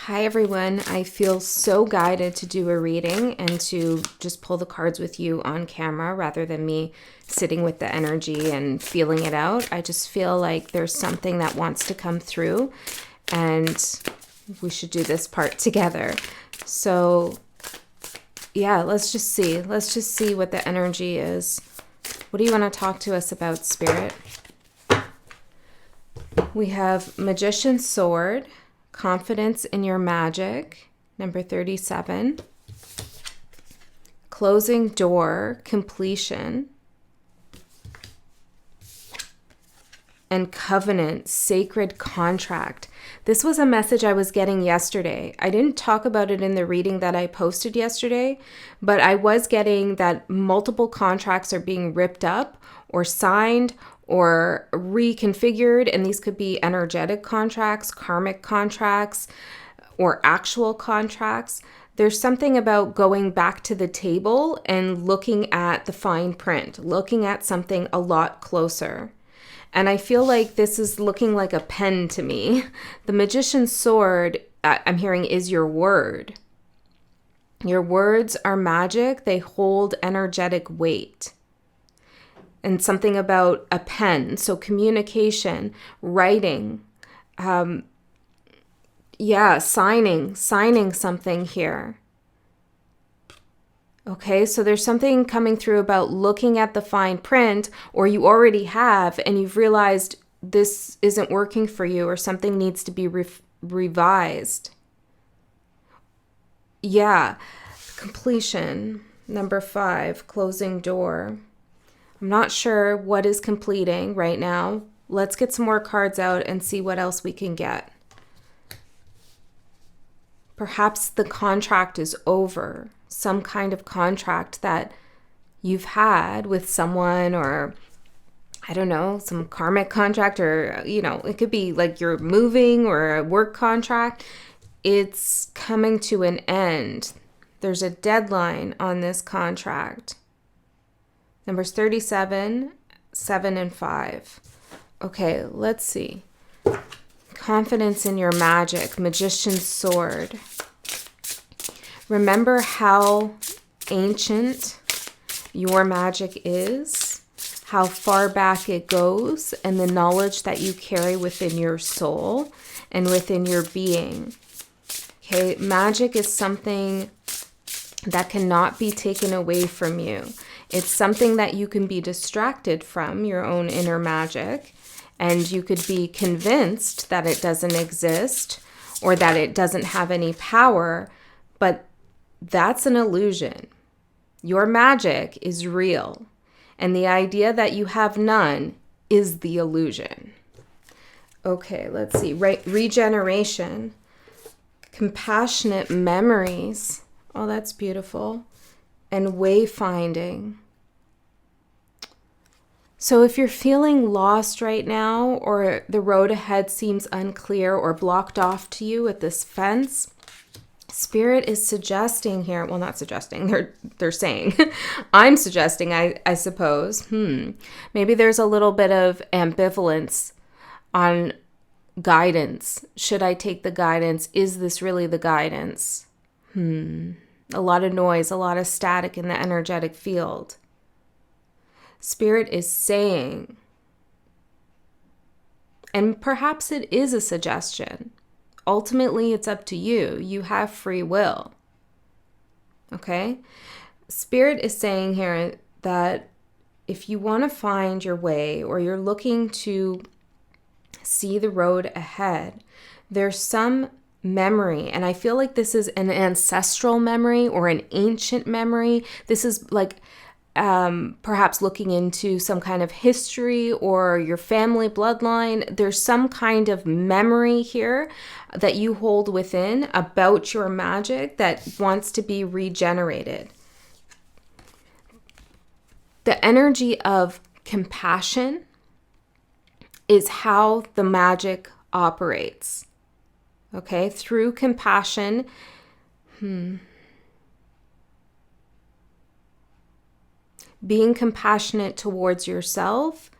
Hi everyone, I feel so guided to do a reading and to just pull the cards with you on camera rather than me sitting with the energy and feeling it out. I just feel like there's something that wants to come through and we should do this part together. So yeah, let's just see. Let's just see what the energy is. What do you want to talk to us about, Spirit? We have Magician's Sword, Confidence in Your Magic, number 37. Closing Door, Completion. And Covenant, Sacred Contract. This was a message I was getting yesterday. I didn't talk about it in the reading that I posted yesterday, but I was getting that multiple contracts are being ripped up or signed or reconfigured, and these could be energetic contracts, karmic contracts, or actual contracts. There's something about going back to the table and looking at the fine print, looking at something a lot closer. And I feel like this is looking like a pen to me. The Magician's Sword, I'm hearing, is your word. Your words are magic. They hold energetic weight. And something about a pen. So communication, writing, signing something here. Okay, so there's something coming through about looking at the fine print, or you already have, and you've realized this isn't working for you, or something needs to be revised. Yeah, completion, number 5, closing door. I'm not sure what is completing right now. Let's get some more cards out and see what else we can get. Perhaps the contract is over. Some kind of contract that you've had with someone, or I don't know, some karmic contract, or, it could be like you're moving or a work contract. It's coming to an end. There's a deadline on this contract. Numbers 37, 7, and 5. Okay, let's see. Confidence in your magic, Magician's Sword. Remember how ancient your magic is, how far back it goes, and the knowledge that you carry within your soul and within your being. Okay, magic is something that cannot be taken away from you. It's something that you can be distracted from, your own inner magic, and you could be convinced that it doesn't exist or that it doesn't have any power, but that's an illusion. Your magic is real, and the idea that you have none is the illusion. Okay, let's see. Regeneration, compassionate memories. Oh, that's beautiful. And wayfinding. So if you're feeling lost right now, or the road ahead seems unclear or blocked off to you with this fence, Spirit is suggesting here, well, not suggesting, they're saying, I'm suggesting, I suppose, maybe there's a little bit of ambivalence on guidance. Should I take the guidance? Is this really the guidance? A lot of noise, a lot of static in the energetic field. Spirit is saying, and perhaps it is a suggestion. Ultimately, it's up to you. You have free will. Okay? Spirit is saying here that if you want to find your way, or you're looking to see the road ahead, there's some memory, and I feel like this is an ancestral memory or an ancient memory. This is like perhaps looking into some kind of history or your family bloodline. There's some kind of memory here that you hold within about your magic that wants to be regenerated. The energy of compassion is how the magic operates. Okay, through compassion, being compassionate towards yourself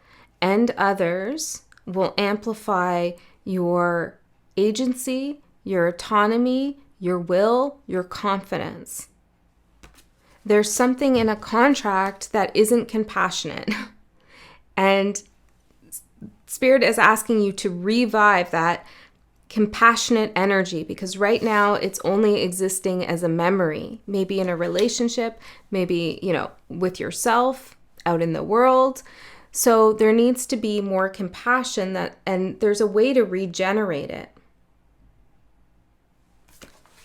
and others will amplify your agency, your autonomy, your will, your confidence. There's something in a contract that isn't compassionate. And Spirit is asking you to revive that compassionate energy, because right now it's only existing as a memory, maybe in a relationship, maybe, with yourself out in the world. So there needs to be more compassion, and there's a way to regenerate it.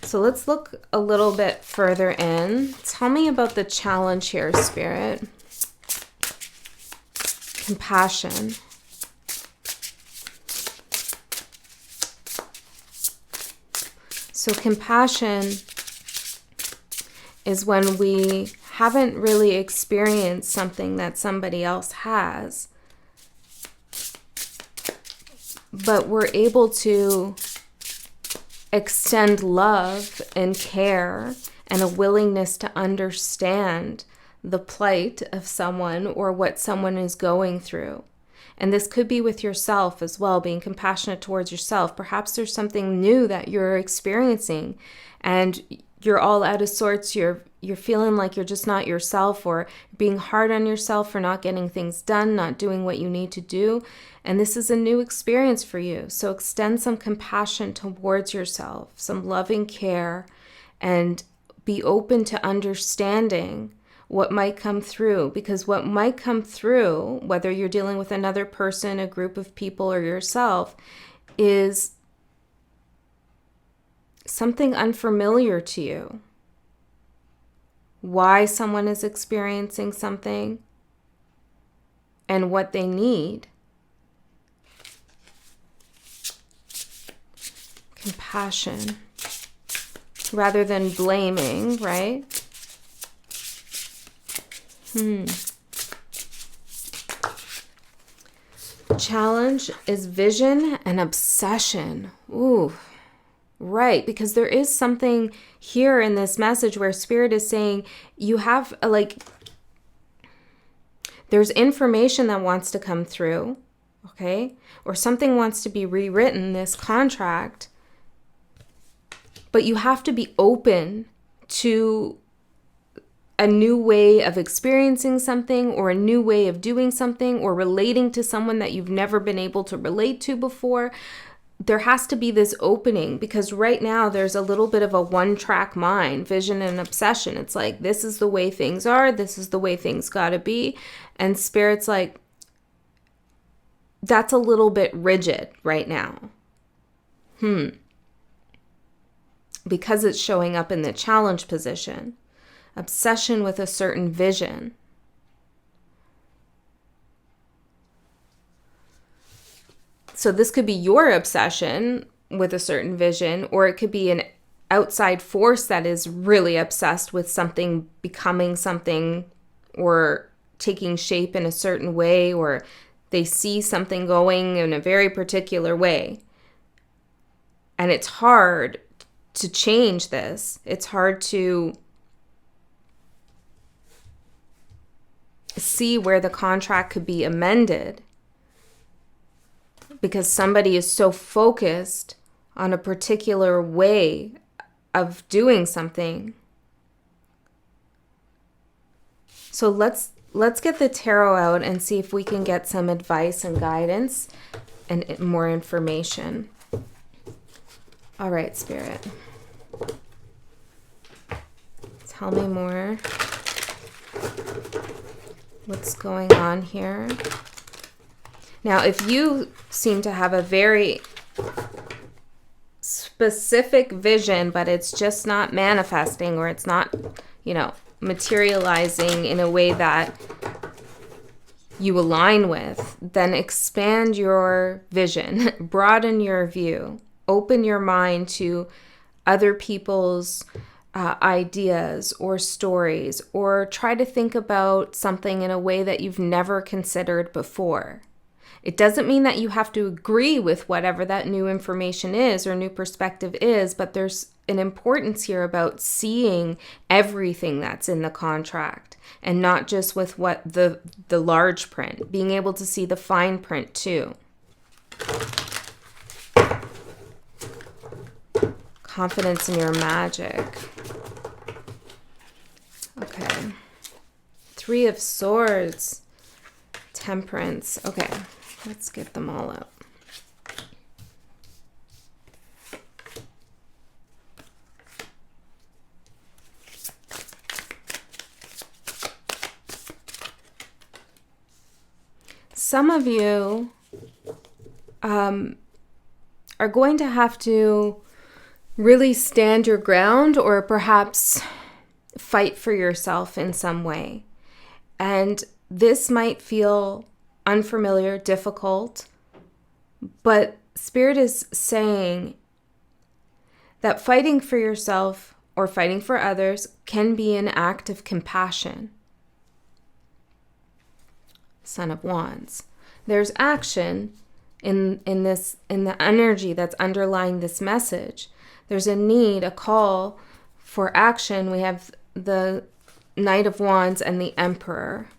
So let's look a little bit further in. Tell me about the challenge here, Spirit. Compassion. So compassion is when we haven't really experienced something that somebody else has, but we're able to extend love and care and a willingness to understand the plight of someone or what someone is going through. And this could be with yourself as well, being compassionate towards yourself. Perhaps there's something new that you're experiencing and you're all out of sorts. You're feeling like you're just not yourself, or being hard on yourself for not getting things done, not doing what you need to do. And this is a new experience for you. So extend some compassion towards yourself, some loving care, and be open to understanding what might come through, because what might come through, whether you're dealing with another person, a group of people, or yourself, is something unfamiliar to you. Why someone is experiencing something and what they need. Compassion rather than blaming, right? Challenge is vision and obsession. Ooh, right. Because there is something here in this message where Spirit is saying you have there's information that wants to come through, okay? Or something wants to be rewritten, this contract, but you have to be open to a new way of experiencing something, or a new way of doing something, or relating to someone that you've never been able to relate to before. There has to be this opening, because right now there's a little bit of a one-track mind, vision and obsession. It's like, this is the way things are, this is the way things gotta be. And Spirit's like, that's a little bit rigid right now. Because it's showing up in the challenge position. Obsession with a certain vision. So this could be your obsession with a certain vision, or it could be an outside force that is really obsessed with something becoming something, or taking shape in a certain way, or they see something going in a very particular way. And it's hard to change this. It's hard to see where the contract could be amended, because somebody is so focused on a particular way of doing something. So let's get the tarot out and see if we can get some advice and guidance and more information. All right, Spirit. Tell me more. What's going on here? Now, if you seem to have a very specific vision, but it's just not manifesting, or it's not, materializing in a way that you align with, then expand your vision, broaden your view, open your mind to other people's ideas or stories, or try to think about something in a way that you've never considered before. It doesn't mean that you have to agree with whatever that new information is or new perspective is, but there's an importance here about seeing everything that's in the contract, and not just with what the large print, being able to see the fine print too. Confidence in your magic. Okay. 3 of Swords. Temperance. Okay, let's get them all up. Some of you are going to have to really stand your ground, or perhaps fight for yourself in some way. And this might feel unfamiliar, difficult, but Spirit is saying that fighting for yourself or fighting for others can be an act of compassion. Son of Wands. There's action in the energy that's underlying this message. There's a need, a call for action. We have the Knight of Wands and the Emperor.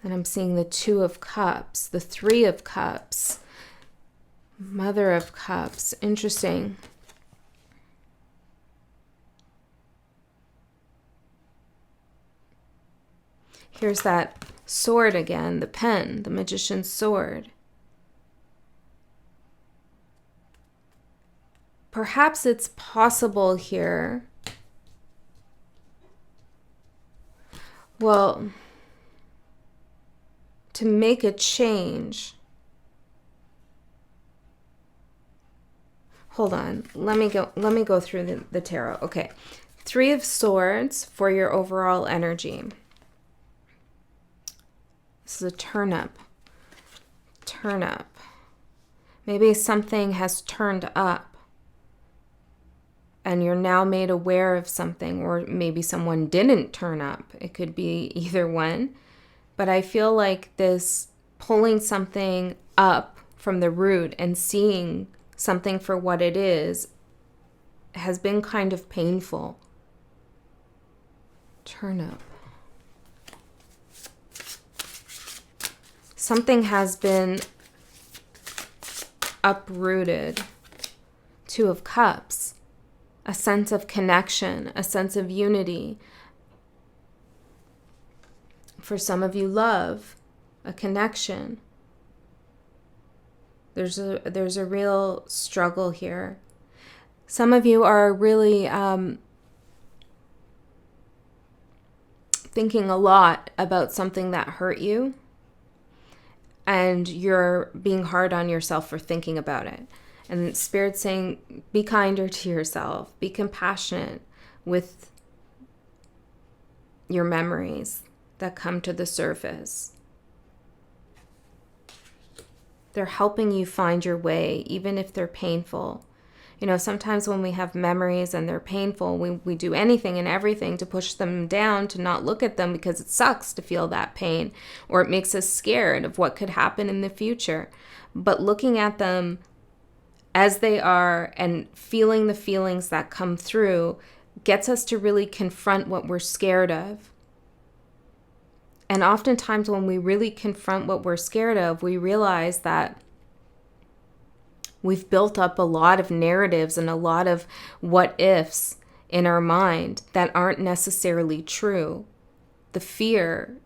And I'm seeing the 2 of Cups, the 3 of Cups, Mother of Cups. Interesting. Here's that sword again, the pen, the Magician's sword. Perhaps it's possible here. Well, to make a change. Hold on. Let me go through the tarot. Okay. 3 of Swords for your overall energy. This is a turnip. Turnip. Maybe something has turned up and you're now made aware of something, or maybe someone didn't turn up. It could be either one. But I feel like this pulling something up from the root and seeing something for what it is has been kind of painful. Turnip. Something has been uprooted. 2 of Cups. A sense of connection, a sense of unity. For some of you, love, a connection. There's a real struggle here. Some of you are really thinking a lot about something that hurt you, and you're being hard on yourself for thinking about it. And Spirit's saying, be kinder to yourself, be compassionate with your memories that come to the surface. They're helping you find your way, even if they're painful. You know, sometimes when we have memories and they're painful, we do anything and everything to push them down, to not look at them, because it sucks to feel that pain, or it makes us scared of what could happen in the future. But looking at them as they are and feeling the feelings that come through gets us to really confront what we're scared of. And oftentimes when we really confront what we're scared of, we realize that we've built up a lot of narratives and a lot of what ifs in our mind that aren't necessarily true. The fear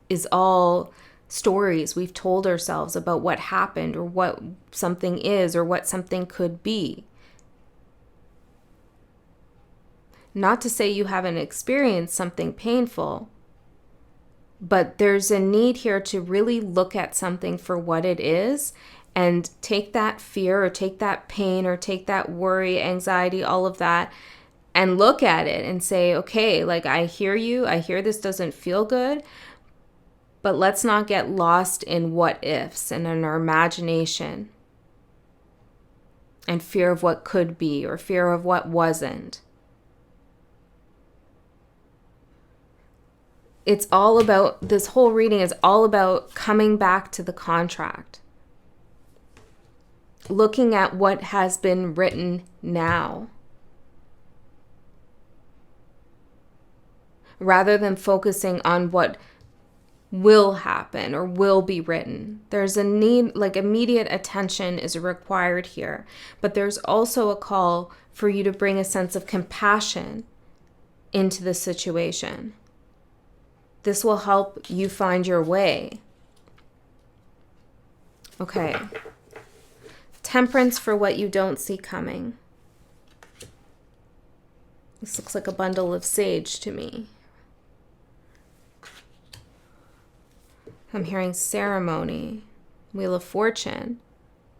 is all stories we've told ourselves about what happened, or what something is, or what something could be. Not to say you haven't experienced something painful, but there's a need here to really look at something for what it is, and take that fear, or take that pain, or take that worry, anxiety, all of that, and look at it and say, okay, like, I hear you, I hear this doesn't feel good, but let's not get lost in what ifs and in our imagination and fear of what could be, or fear of what wasn't. It's all about, this whole reading is all about coming back to the contract. Looking at what has been written now, rather than focusing on what will happen or will be written. There's a need, like immediate attention is required here, but there's also a call for you to bring a sense of compassion into the situation. This will help you find your way. Okay. Temperance for what you don't see coming. This looks like a bundle of sage to me. I'm hearing ceremony, Wheel of Fortune.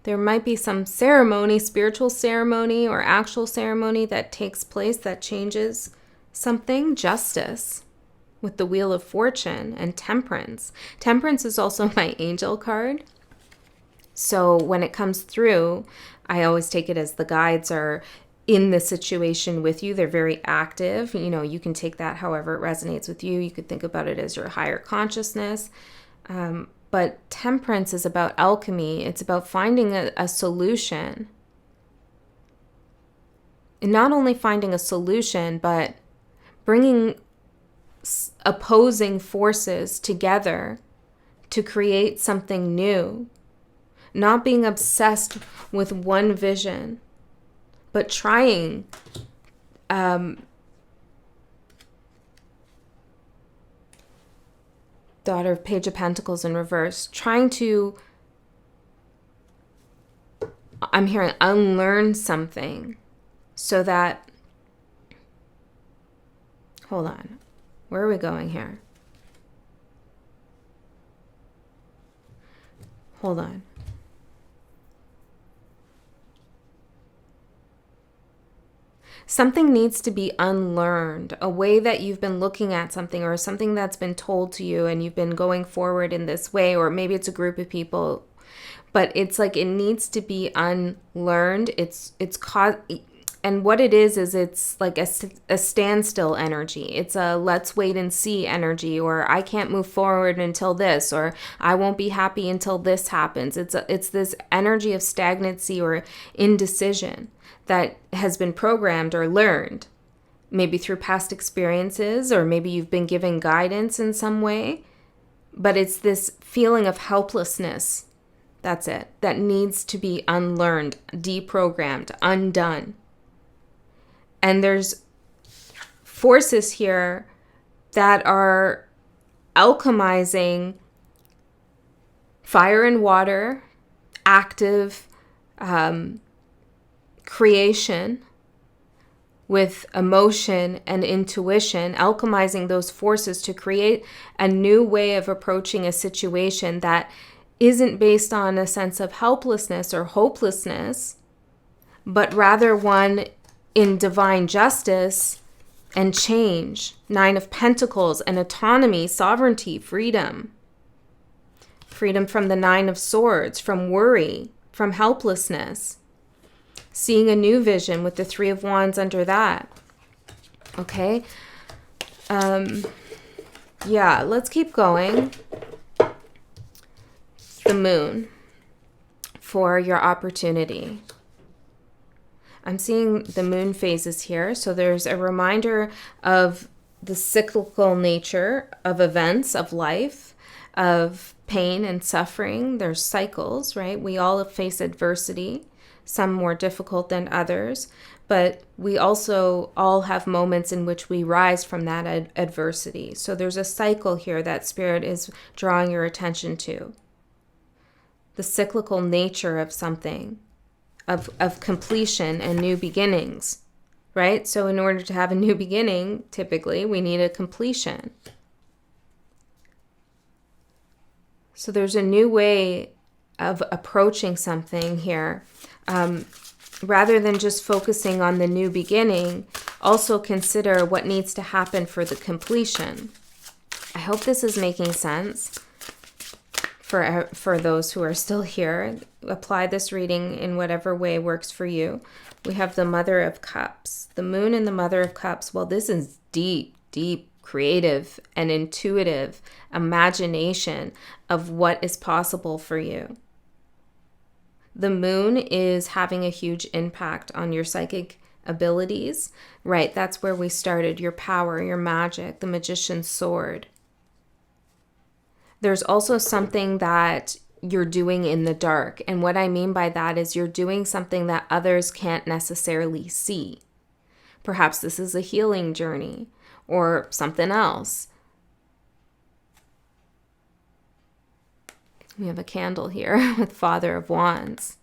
There might be some ceremony, spiritual ceremony or actual ceremony that takes place that changes something. Justice with the Wheel of Fortune and Temperance. Temperance is also my angel card. So when it comes through, I always take it as the guides are in the situation with you. They're very active. You know, you can take that however it resonates with you. You could think about it as your higher consciousness. But temperance is about alchemy. It's about finding a solution. And not only finding a solution, but bringing opposing forces together to create something new. Not being obsessed with one vision, but trying Daughter of Page of Pentacles in reverse, trying to, I'm hearing, unlearn something so that, hold on, where are we going here? Hold on. Something needs to be unlearned, a way that you've been looking at something or something that's been told to you and you've been going forward in this way, or maybe it's a group of people, but it's like it needs to be unlearned. And what it is it's like a standstill energy. It's a let's wait and see energy, or I can't move forward until this, or I won't be happy until this happens. It's this energy of stagnancy or indecision that has been programmed or learned, maybe through past experiences, or maybe you've been given guidance in some way, but it's this feeling of helplessness. That's it. That needs to be unlearned, deprogrammed, undone. And there's forces here that are alchemizing fire and water, active creation with emotion and intuition, alchemizing those forces to create a new way of approaching a situation that isn't based on a sense of helplessness or hopelessness, but rather one in divine justice and change. 9 of Pentacles and autonomy, sovereignty, freedom. Freedom from the 9 of Swords, from worry, from helplessness. Seeing a new vision with the 3 of Wands under that. Okay. Yeah, let's keep going. The Moon for your opportunity. I'm seeing the moon phases here. So there's a reminder of the cyclical nature of events, of life, of pain and suffering. There's cycles, right? We all face adversity, some more difficult than others, but we also all have moments in which we rise from that adversity. So there's a cycle here that Spirit is drawing your attention to. The cyclical nature of something. Of completion and new beginnings, right? So in order to have a new beginning, typically, we need a completion. So there's a new way of approaching something here. Rather than just focusing on the new beginning, also consider what needs to happen for the completion. I hope this is making sense. For those who are still here, apply this reading in whatever way works for you. We have the Mother of Cups. The Moon and the Mother of Cups. Well, this is deep, deep, creative and intuitive imagination of what is possible for you. The Moon is having a huge impact on your psychic abilities, right? That's where we started. Your power, your magic, the Magician's sword. There's also something that you're doing in the dark. And what I mean by that is you're doing something that others can't necessarily see. Perhaps this is a healing journey or something else. We have a candle here with Father of Wands.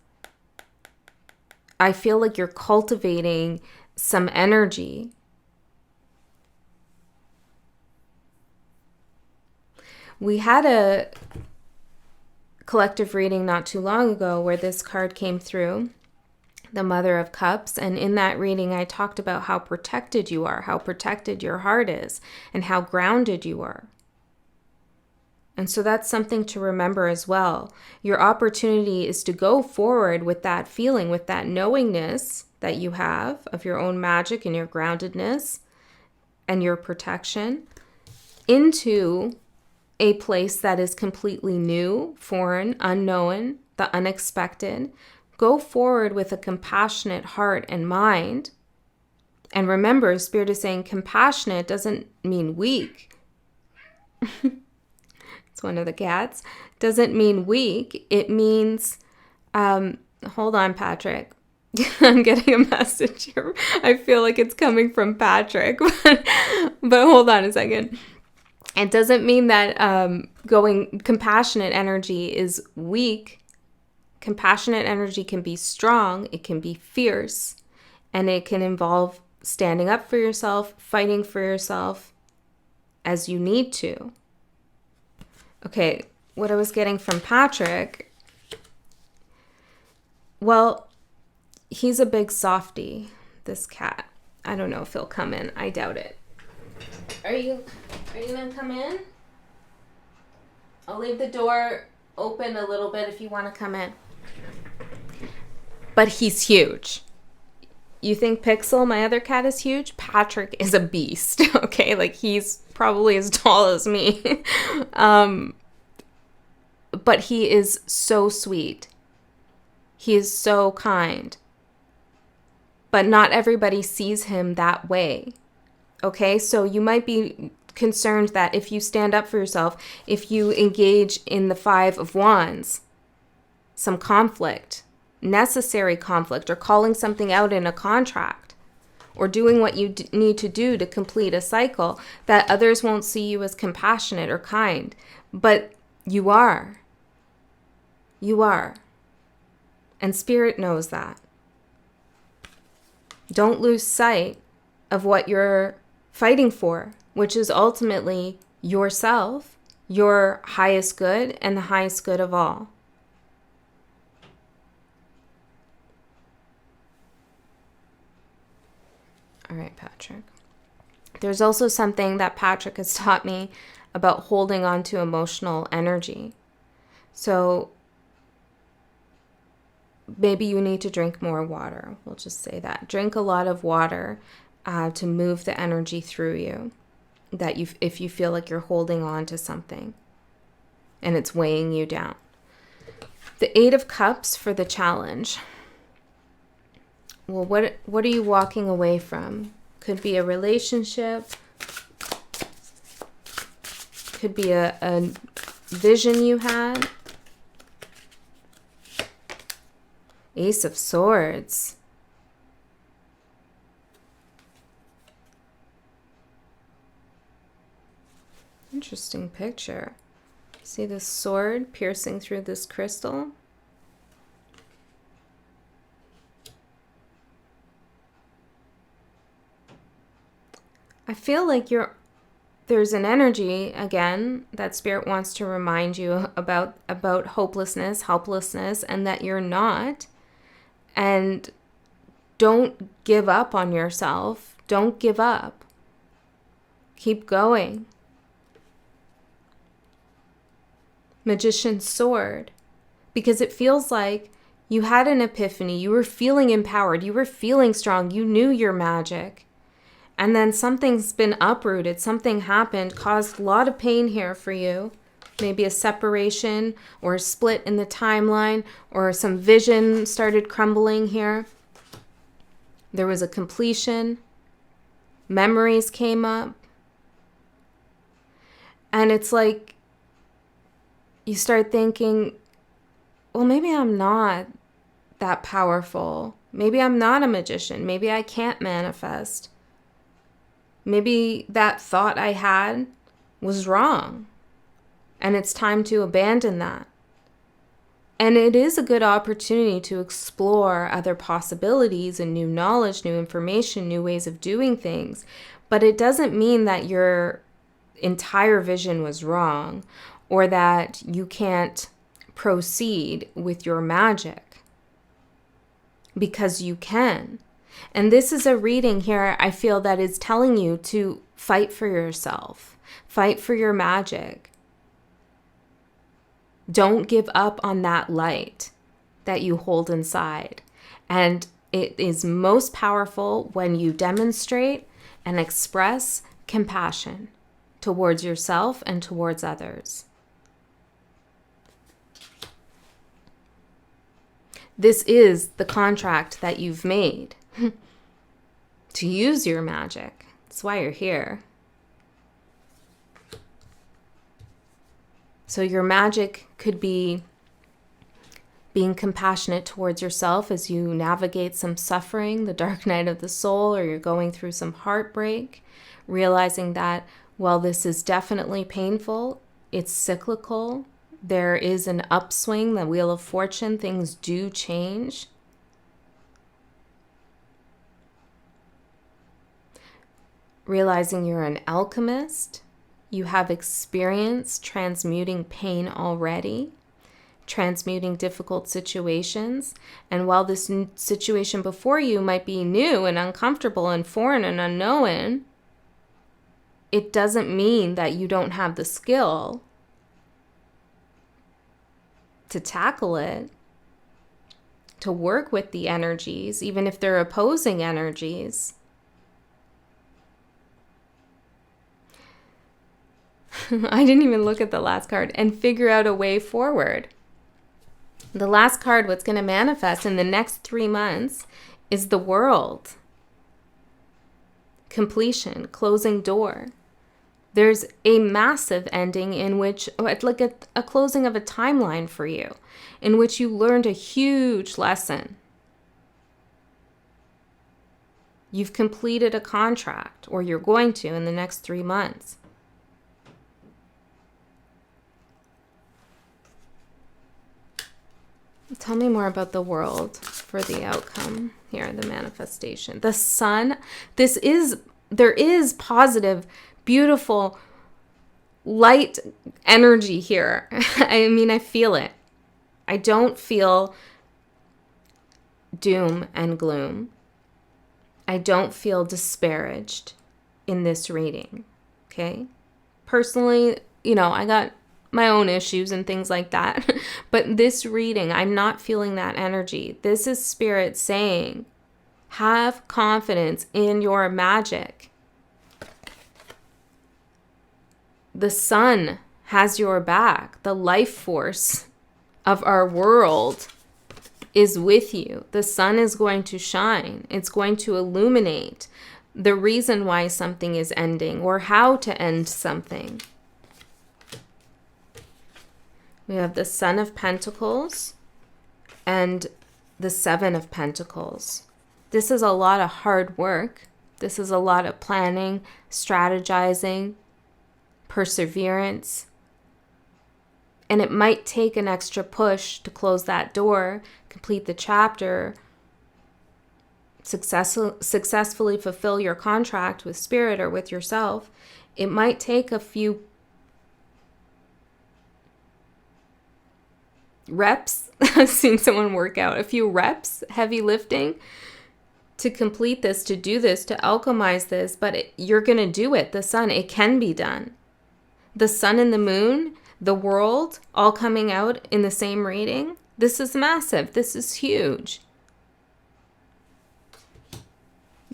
I feel like you're cultivating some energy. We had a collective reading not too long ago where this card came through, the Mother of Cups. And in that reading, I talked about how protected you are, how protected your heart is, and how grounded you are. And so that's something to remember as well. Your opportunity is to go forward with that feeling, with that knowingness that you have of your own magic and your groundedness and your protection into a place that is completely new, foreign, unknown, the unexpected. Go forward with a compassionate heart and mind. And remember, Spirit is saying compassionate doesn't mean weak. It's one of the cats. Doesn't mean weak. It means, hold on, Patrick. I'm getting a message here. I feel like it's coming from Patrick, but hold on a second. It doesn't mean that going compassionate energy is weak. Compassionate energy can be strong, it can be fierce, and it can involve standing up for yourself, fighting for yourself as you need to. Okay, what I was getting from Patrick, well, he's a big softie, this cat. I don't know if he'll come in. I doubt it. Are you gonna come in? I'll leave the door open a little bit if you want to come in. But he's huge. You think Pixel, my other cat, is huge? Patrick is a beast, okay? Like, he's probably as tall as me. But he is so sweet. He is so kind. But not everybody sees him that way. Okay, so you might be concerned that if you stand up for yourself, if you engage in the Five of Wands, some conflict, necessary conflict, or calling something out in a contract, or doing what you need to do to complete a cycle, that others won't see you as compassionate or kind. But you are. You are. And Spirit knows that. Don't lose sight of what you're fighting for, which is ultimately yourself, your highest good, and the highest good of all. All right, Patrick. There's also something that Patrick has taught me about holding on to emotional energy. So maybe you need to drink more water. We'll just say that. Drink a lot of water to move the energy through you, if you feel like you're holding on to something and it's weighing you down. The Eight of Cups for the challenge. Well, what are you walking away from? Could be a relationship. Could be a vision you had. Ace of Swords. Interesting picture. See this sword piercing through this crystal? I feel like there's an energy, again, that Spirit wants to remind you about hopelessness, helplessness, and that you're not. And don't give up on yourself. Don't give up. Keep going. Magician's sword. Because it feels like you had an epiphany. You were feeling empowered. You were feeling strong. You knew your magic. And then something's been uprooted. Something happened, caused a lot of pain here for you. Maybe a separation or a split in the timeline, or some vision started crumbling here. There was a completion. Memories came up. And it's like you start thinking, well, maybe I'm not that powerful. Maybe I'm not a magician. Maybe I can't manifest. Maybe that thought I had was wrong. And it's time to abandon that. And it is a good opportunity to explore other possibilities and new knowledge, new information, new ways of doing things. But it doesn't mean that your entire vision was wrong or that you can't proceed with your magic, because you can. And this is a reading here, I feel, that is telling you to fight for yourself, fight for your magic. Don't give up on that light that you hold inside. And it is most powerful when you demonstrate and express compassion towards yourself and towards others. This is the contract that you've made to use your magic. That's why you're here. So your magic could be being compassionate towards yourself as you navigate some suffering, the dark night of the soul, or you're going through some heartbreak, realizing that while this is definitely painful, it's cyclical. There is an upswing, the wheel of fortune, things do change. Realizing you're an alchemist, you have experience transmuting pain already, transmuting difficult situations. And while this situation before you might be new and uncomfortable and foreign and unknown, it doesn't mean that you don't have the skill to tackle it, to work with the energies, even if they're opposing energies. I didn't even look at the last card. And figure out a way forward. The last card, what's going to manifest in the next 3 months, is the World. Completion, closing door. There's a massive ending in which, like a closing of a timeline for you, in which you learned a huge lesson. You've completed a contract, or you're going to in the next 3 months. Tell me more about the World for the outcome here, the manifestation. The Sun, there is positive, beautiful, light energy here. I mean, I feel it. I don't feel doom and gloom. I don't feel disparaged in this reading, okay? Personally, I got my own issues and things like that. But this reading, I'm not feeling that energy. This is Spirit saying, have confidence in your magic. The sun has your back. The life force of our world is with you. The sun is going to shine. It's going to illuminate the reason why something is ending or how to end something. We have the Son of Pentacles and the Seven of Pentacles. This is a lot of hard work. This is a lot of planning, strategizing, perseverance. And it might take an extra push to close that door, complete the chapter, successfully fulfill your contract with Spirit or with yourself. It might take a few reps. I've seen someone work out a few reps, heavy lifting, to complete this, to do this, to alchemize this, but you're going to do it. The sun, it can be done. The sun and the moon, the world, all coming out in the same reading. This is massive. This is huge.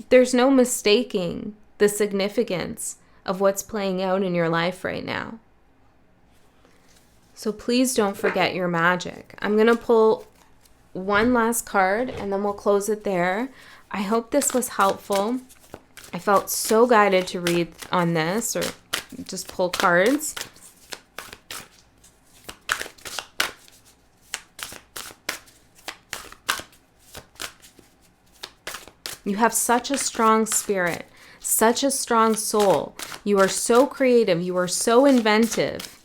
There's no mistaking the significance of what's playing out in your life right now. So please don't forget your magic. I'm going to pull one last card and then we'll close it there. I hope this was helpful. I felt so guided to read on this or just pull cards. You have such a strong spirit, such a strong soul. You are so creative. You are so inventive.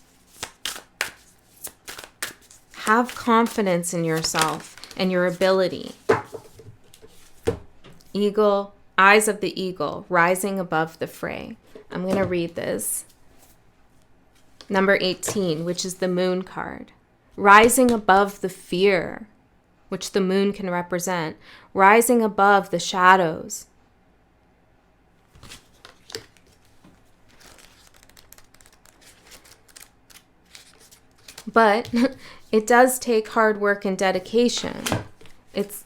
Have confidence in yourself and your ability. Eagle, eyes of the eagle, rising above the fray. I'm going to read this. Number 18, which is the moon card. Rising above the fear, which the moon can represent. Rising above the shadows. But it does take hard work and dedication. It's,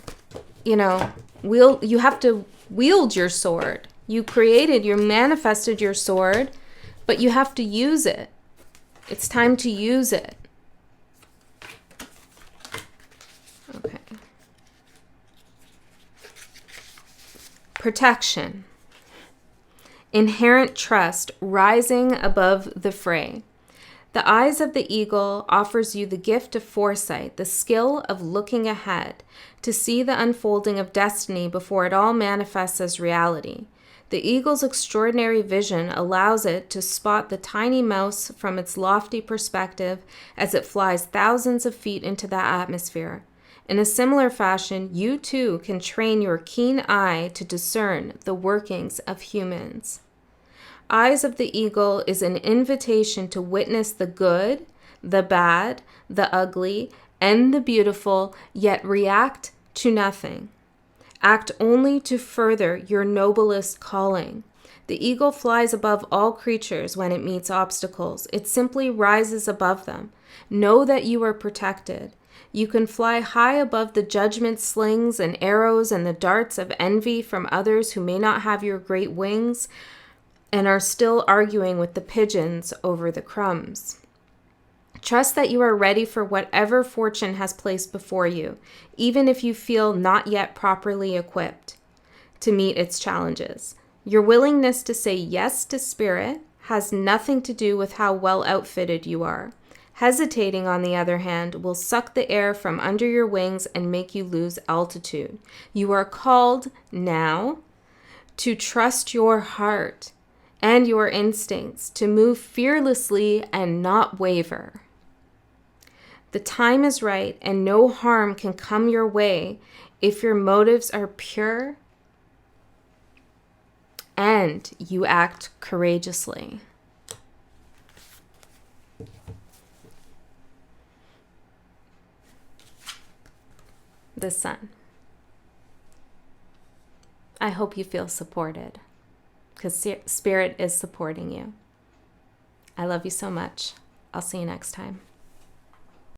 you have to wield your sword. You manifested your sword, but you have to use it. It's time to use it. Okay. Protection. Inherent trust rising above the fray. The eyes of the eagle offers you the gift of foresight, the skill of looking ahead, to see the unfolding of destiny before it all manifests as reality. The eagle's extraordinary vision allows it to spot the tiny mouse from its lofty perspective as it flies thousands of feet into the atmosphere. In a similar fashion, you too can train your keen eye to discern the workings of humans. Eyes of the eagle is an invitation to witness the good, the bad, the ugly, and the beautiful, yet react to nothing. Act only to further your noblest calling. The eagle flies above all creatures when it meets obstacles. It simply rises above them. Know that you are protected. You can fly high above the judgment slings and arrows and the darts of envy from others who may not have your great wings and are still arguing with the pigeons over the crumbs. Trust that you are ready for whatever fortune has placed before you, even if you feel not yet properly equipped to meet its challenges. Your willingness to say yes to spirit has nothing to do with how well outfitted you are. Hesitating, on the other hand, will suck the air from under your wings and make you lose altitude. You are called now to trust your heart and your instincts, to move fearlessly and not waver. The time is right, and no harm can come your way if your motives are pure and you act courageously. The sun. I hope you feel supported, because Spirit is supporting you. I love you so much. I'll see you next time.